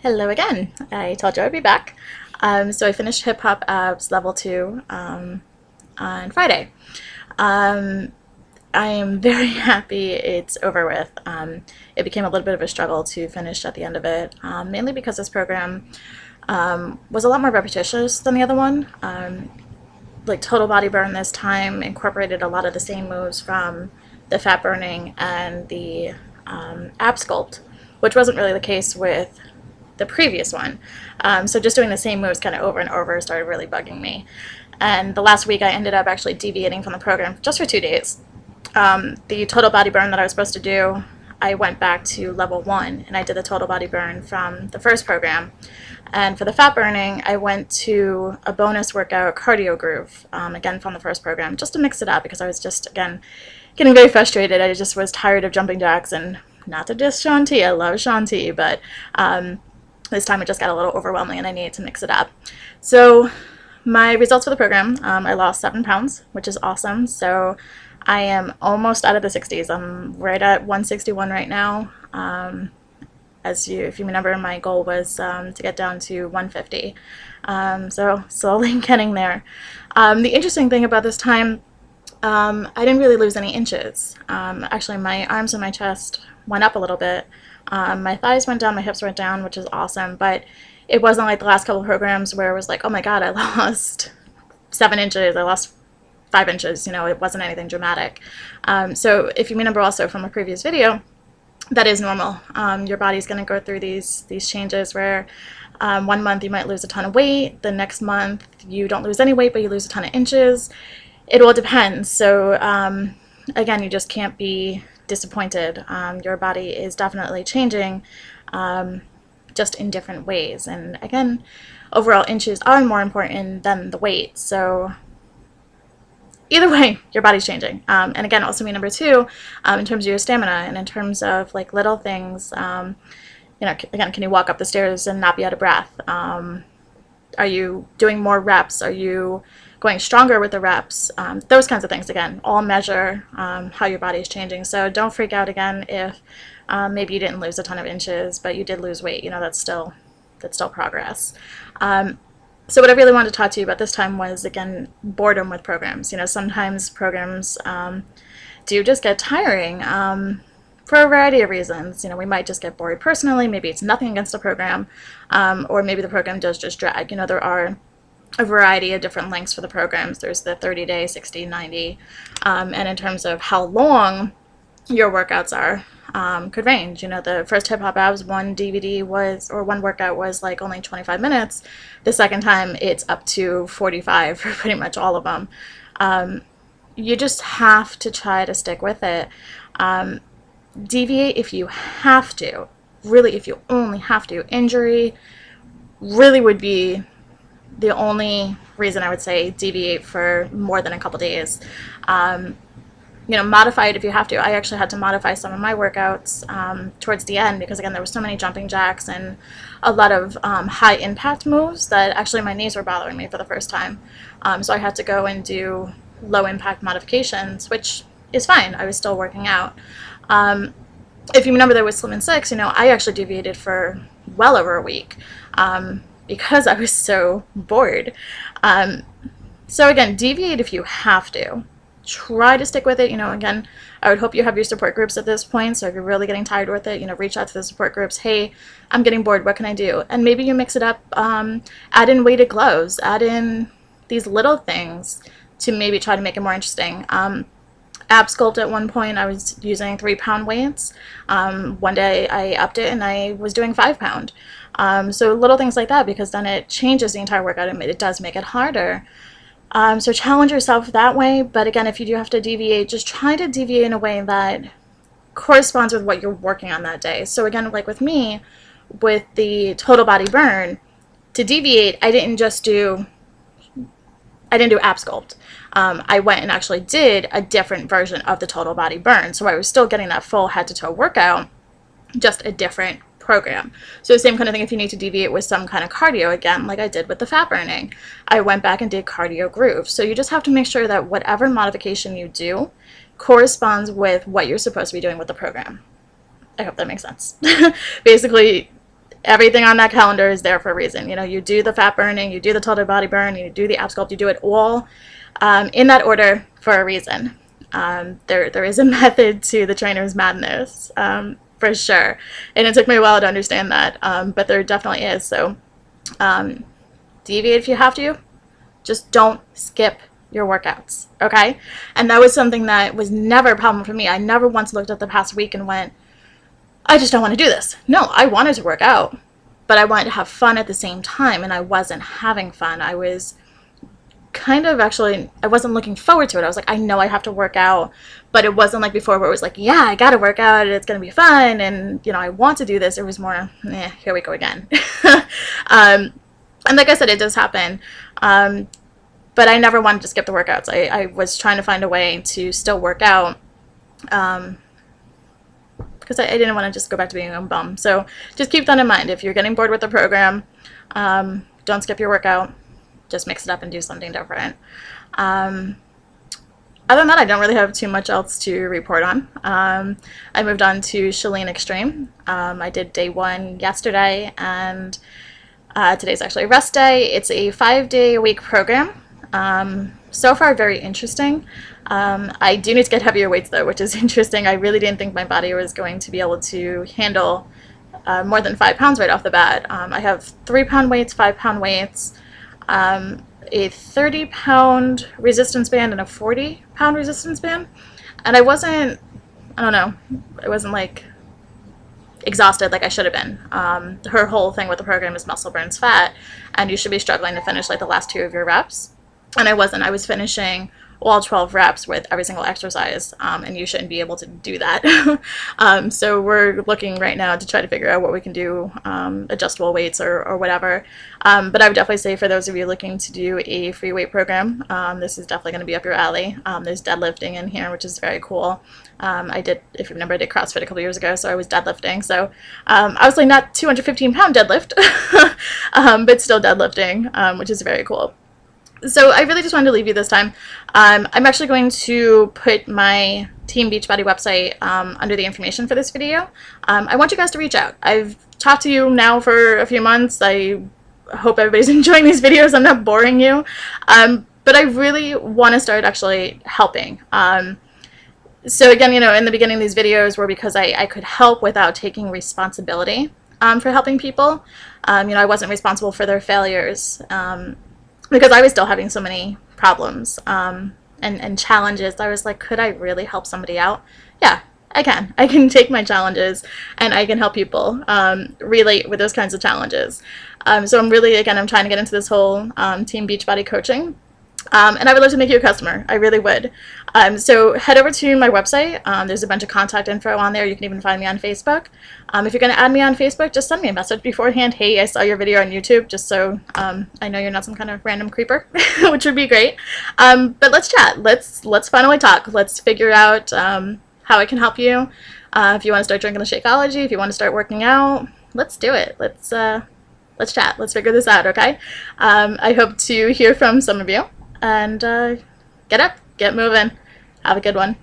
Hello again. I told you I'd be back. So I finished Hip Hop Abs Level 2 on Friday. Um, I am very happy it's over with. It became a little bit of a struggle to finish at the end of it, mainly because this program was a lot more repetitious than the other one. Like Total Body Burn this time incorporated a lot of the same moves from the fat burning and the ab sculpt, which wasn't really the case with the previous one. So just doing the same moves kind of over and over started really bugging me. And the last week I ended up actually deviating from the program just for 2 days. The total body burn that I was supposed to do, I went back to level 1 and I did the total body burn from the first program. And for the fat burning, I went to a bonus workout, cardio groove, again from the first program, just to mix it up because I was just, again, getting very frustrated. I just was tired of jumping jacks, and not to diss Shaun T, I love Shaun T, but this time it just got a little overwhelming and I needed to mix it up. So my results for the program, I lost 7 pounds, which is awesome. So I am almost out of the 60s. I'm right at 161 right now. If you remember, my goal was to get down to 150. So slowly getting there. The interesting thing about this time, I didn't really lose any inches. Actually, my arms and my chest went up a little bit. My thighs went down, my hips went down, which is awesome, but it wasn't like the last couple of programs where it was like, oh my god, I lost 7 inches, I lost 5 inches, it wasn't anything dramatic. So if you remember also from a previous video, that is normal. Your body's going to go through these changes where 1 month you might lose a ton of weight, the next month you don't lose any weight but you lose a ton of inches. It all depends. So again, you just can't be disappointed. Your body is definitely changing, just in different ways. And again, overall inches are more important than the weight. So either way, your body's changing. And again, also number 2, in terms of your stamina and in terms of like little things, again, can you walk up the stairs and not be out of breath? Are you doing more reps? Are you going stronger with the reps? Those kinds of things, again, all measure how your body is changing. So don't freak out again if maybe you didn't lose a ton of inches, but you did lose weight. That's still progress. So what I really wanted to talk to you about this time was, again, boredom with programs. Sometimes programs do just get tiring for a variety of reasons. We might just get bored personally. Maybe it's nothing against the program, or maybe the program does just drag. There are a variety of different lengths for the programs. There's the 30-day, 60, 90, and in terms of how long your workouts are, could range. The first Hip Hop Abs, one workout was like only 25 minutes. The second time it's up to 45 for pretty much all of them. You just have to try to stick with it. Deviate if you have to. Really, if you only have to. Injury really would be the only reason I would say deviate for more than a couple days. Modify it if you have to. I actually had to modify some of my workouts towards the end because, again, there were so many jumping jacks and a lot of high impact moves that actually my knees were bothering me for the first time. So I had to go and do low impact modifications, which is fine. I was still working out. If you remember, there was Slim and Six. I actually deviated for well over a week because I was so bored. So again, deviate if you have to. Try to stick with it. Again, I would hope you have your support groups at this point. So if you're really getting tired with it, reach out to the support groups. Hey, I'm getting bored. What can I do? And maybe you mix it up. Add in weighted gloves. Add in these little things to maybe try to make it more interesting. Ab sculpt at one point, I was using 3-pound weights. One day I upped it and I was doing 5-pound. So little things like that, because then it changes the entire workout and it does make it harder. So challenge yourself that way. But again, if you do have to deviate, just try to deviate in a way that corresponds with what you're working on that day. So again, like with me, with the total body burn, to deviate, I didn't do ab sculpt. I went and actually did a different version of the total body burn. So I was still getting that full head to toe workout, just a different program. So the same kind of thing if you need to deviate with some kind of cardio, again, like I did with the fat burning. I went back and did cardio groove. So you just have to make sure that whatever modification you do corresponds with what you're supposed to be doing with the program. I hope that makes sense. Basically, everything on that calendar is there for a reason. You know, you do the fat burning, you do the total body burn, you do the ab sculpt, you do it all in that order for a reason. There is a method to the trainer's madness, for sure. And it took me a while to understand that, but there definitely is. So deviate if you have to. Just don't skip your workouts, okay? And that was something that was never a problem for me. I never once looked at the past week and went, I just don't want to do this. No, I wanted to work out, but I wanted to have fun at the same time, and I wasn't having fun. I was kind of actually, I wasn't looking forward to it. I was like, I know I have to work out, but it wasn't like before where it was like, yeah, I got to work out, it's going to be fun, and, you know, I want to do this. It was more, here we go again. And like I said, it does happen. But I never wanted to skip the workouts. I was trying to find a way to still work out because I didn't want to just go back to being a bum. So just keep that in mind. If you're getting bored with the program, don't skip your workout. Just mix it up and do something different. Other than that, I don't really have too much else to report on. I moved on to Chalene Extreme. I did day 1 yesterday, and today's actually a rest day. It's a 5-day-a-week program. So far, very interesting. I do need to get heavier weights, though, which is interesting. I really didn't think my body was going to be able to handle more than 5 pounds right off the bat. I have 3-pound weights, 5-pound weights, a 30-pound resistance band, and a 40-pound resistance band. And I wasn't like exhausted like I should have been. Her whole thing with the program is muscle burns fat, and you should be struggling to finish like the last 2 of your reps. And I wasn't. I was finishing all 12 reps with every single exercise, and you shouldn't be able to do that. So we're looking right now to try to figure out what we can do, adjustable weights or whatever. But I would definitely say for those of you looking to do a free weight program, this is definitely going to be up your alley. There's deadlifting in here, which is very cool. If you remember, I did CrossFit a couple years ago, so I was deadlifting. So obviously not 215-pound deadlift, but still deadlifting, which is very cool. So I really just wanted to leave you this time. I'm actually going to put my Team Beachbody website under the information for this video. I want you guys to reach out. I've talked to you now for a few months. I hope everybody's enjoying these videos. I'm not boring you. But I really want to start actually helping. So again, you know, in the beginning, these videos were because I could help without taking responsibility for helping people. You know, I wasn't responsible for their failures. Because I was still having so many problems and challenges. I was like, could I really help somebody out? Yeah, I can. I can take my challenges and I can help people relate with those kinds of challenges. So I'm trying to get into this whole Team Beachbody coaching. And I would love to make you a customer. I really would. So head over to my website. There's a bunch of contact info on there. You can even find me on Facebook. If you're going to add me on Facebook, just send me a message beforehand. Hey, I saw your video on YouTube, just so I know you're not some kind of random creeper, which would be great. But let's chat. Let's finally talk. Let's figure out how I can help you. If you want to start drinking the Shakeology, if you want to start working out, let's do it. Let's chat. Let's figure this out, okay? I hope to hear from some of you. And get up, get moving. Have a good one.